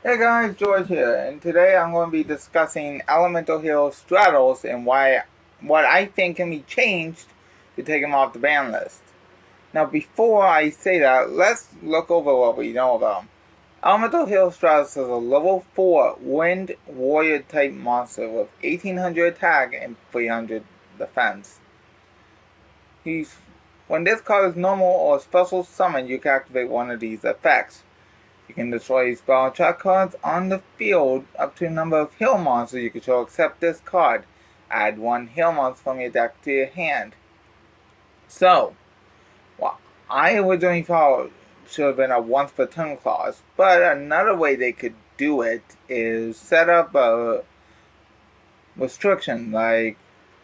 Hey guys, George here, and today I'm going to be discussing Elemental Hero Stratos and what I think can be changed to take him off the ban list. Now, before I say that, let's look over what we know about him. Elemental Hero Stratos is a level 4 Wind Warrior type monster with 1800 attack and 300 defense. When this card is normal or special summon, you can activate one of these effects. You can destroy spell check cards on the field up to a number of heal monsters you control except this card. Add one heal monster from your deck to your hand. So, what I originally thought should have been a once per turn clause, but another way they could do it is set up a restriction, like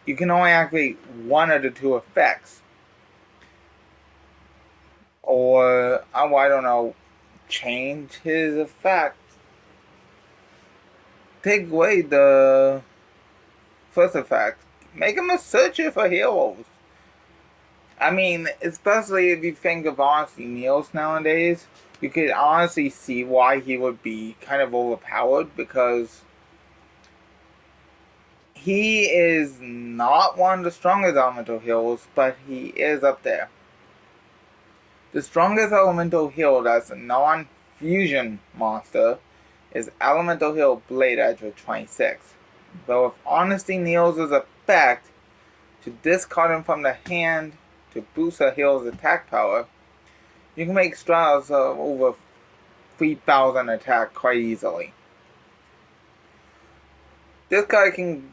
you can only activate one of the two effects. Or, I don't know, change his effect. Take away the first effect. Make him a searcher for heroes. I mean, especially if you think of honestly Niels nowadays, you could honestly see why he would be kind of overpowered, because he is not one of the strongest elemental heroes, but he is up there. The strongest elemental hero that's a non-fusion monster is Elemental Hero Blade Edge with 26. But with Honesty Niels' effect to discard him from the hand to boost a hero's attack power, you can make Stratos of over 3,000 attack quite easily. This guy can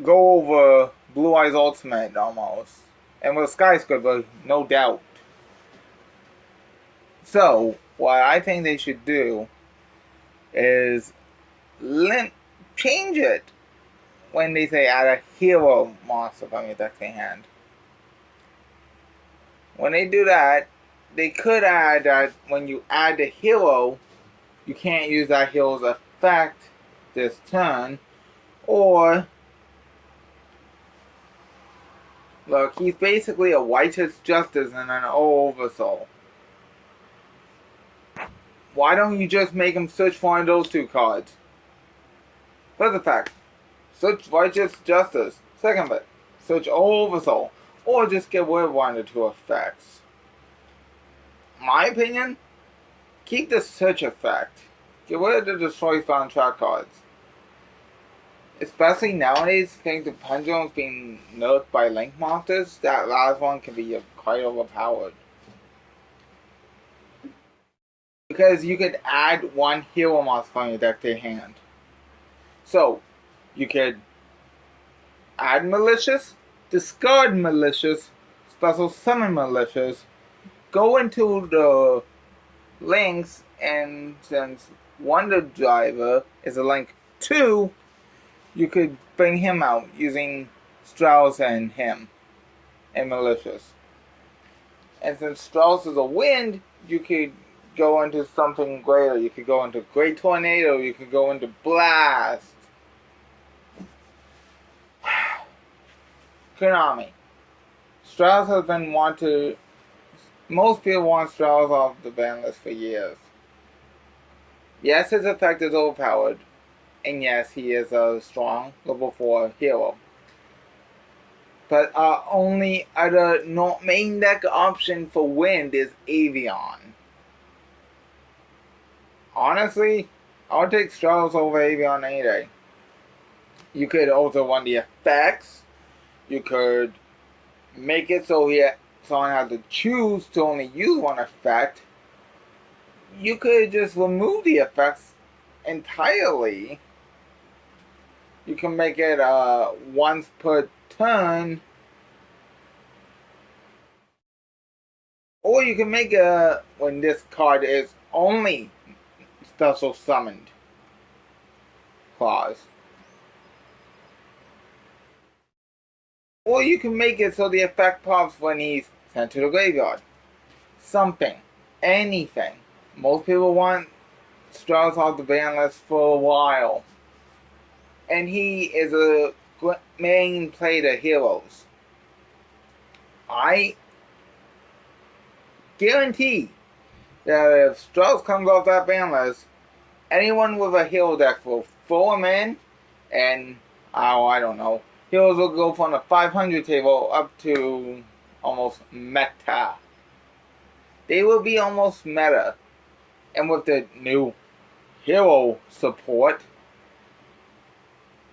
go over Blue Eyes Ultimate almost, and with Skyscraper, no doubt. So, what I think they should do is change it when they say add a hero monster from your deck to hand. When they do that, they could add that when you add the hero, you can't use that hero's effect this turn. Or, look, he's basically a Righteous Justice and an Oversoul. Why don't you just make him search for one of those two cards? First effect, search Righteous Justice. Second bit, search Oversoul. Or just get rid of one of the two effects. My opinion, keep the search effect. Get rid of the destroy found track cards. Especially nowadays, since the pendulum's being nerfed by link monsters, that last one can be quite overpowered. Because you could add one hero monster from your deck to your hand. So, you could add Malicious, discard Malicious, special summon Malicious, go into the links, and since Wonder Driver is a link 2, you could bring him out using Strauss and him, and Malicious. And since Strauss is a wind, you could go into something greater. You could go into Great Tornado, you could go into Blast. Konami. Strauss has been wanted. Most people want Strauss off the ban list for years. Yes, his effect is overpowered, and yes, he is a strong level 4 hero. But our only other main deck option for wind is Avion. Honestly, I would take Strauss over Avion any day. You could also run the effects. You could make it so someone has to choose to only use one effect. You could just remove the effects entirely. You can make it once per turn. Or you can make it when this card is only special summoned clause. Or you can make it so the effect pops when he's sent to the graveyard. Something. Anything. Most people want Strauss off the ban list for a while. And he is a main play to heroes. I guarantee that if Strauss comes off that ban list, anyone with a hero deck will throw them in, and I don't know. Heroes will go from the 500 table up to almost meta. They will be almost meta. And with the new hero support,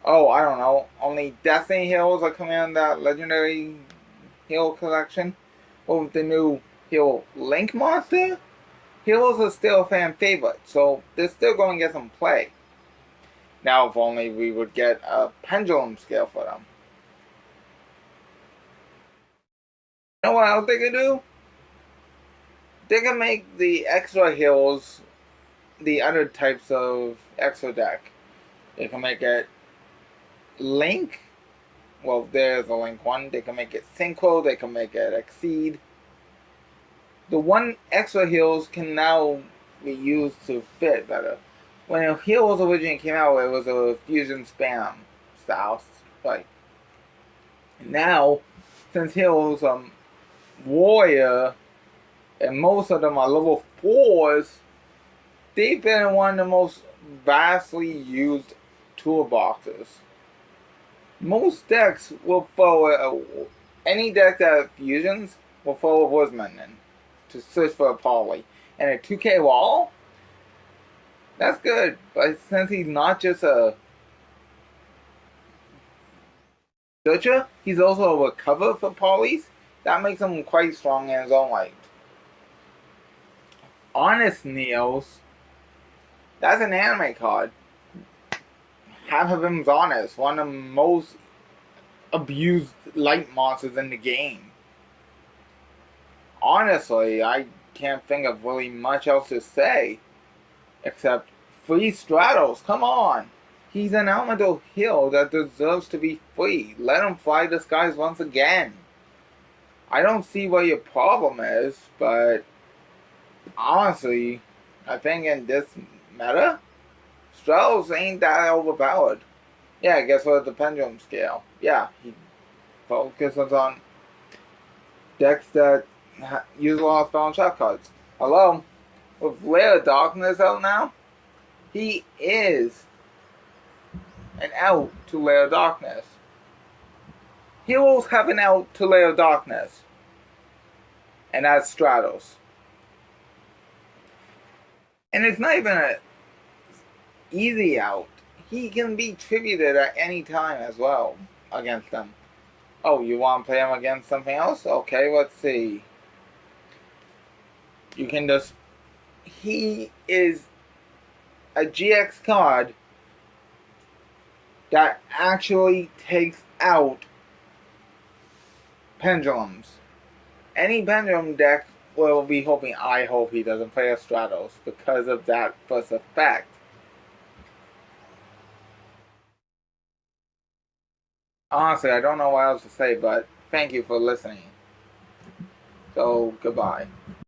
oh, I don't know, only Destiny heroes are coming on that legendary hero collection. With the new hero Link monster, heroes are still a fan favorite, so they're still going to get some play. Now, if only we would get a pendulum scale for them. You know what else they could do? They can make the extra heroes the other types of extra deck. They can make it Link. Well, there's a Link one. They can make it Synchro. They can make it Exceed. The one extra heroes can now be used to fit better. When Heroes originally came out, it was a fusion spam style fight. Now, since Heroes Warrior, and most of them are level 4s, they've been one of the most vastly used toolboxes. Most decks will throw any deck that fusions will throw a Woodsman in to search for a poly. And a 2K wall? That's good, but since he's not just a searcher, he's also a recover for polys. That makes him quite strong in his own right. Honest Neos, that's an anime card. Half of him's honest, one of the most abused light monsters in the game. Honestly, I can't think of really much else to say. Except, free Stratos, come on! He's an elemental hero that deserves to be free. Let him fly the skies once again. I don't see what your problem is, but honestly, I think in this meta, Stratos ain't that overpowered. Yeah, guess what? The pendulum scale. Yeah, he focuses on decks that use a lot of spell and trap cards. Hello? With Lair of Darkness out now, he is an out to Lair of Darkness. Heroes have an out to Lair of Darkness. And that's Stratos. And it's not even an easy out. He can be tributed at any time as well against them. Oh, you want to play him against something else? Okay, let's see. You can just... He is a GX card that actually takes out pendulums. Any pendulum deck will be hoping, I hope he doesn't play a Stratos because of that first effect. Honestly, I don't know what else to say, but thank you for listening. So, goodbye.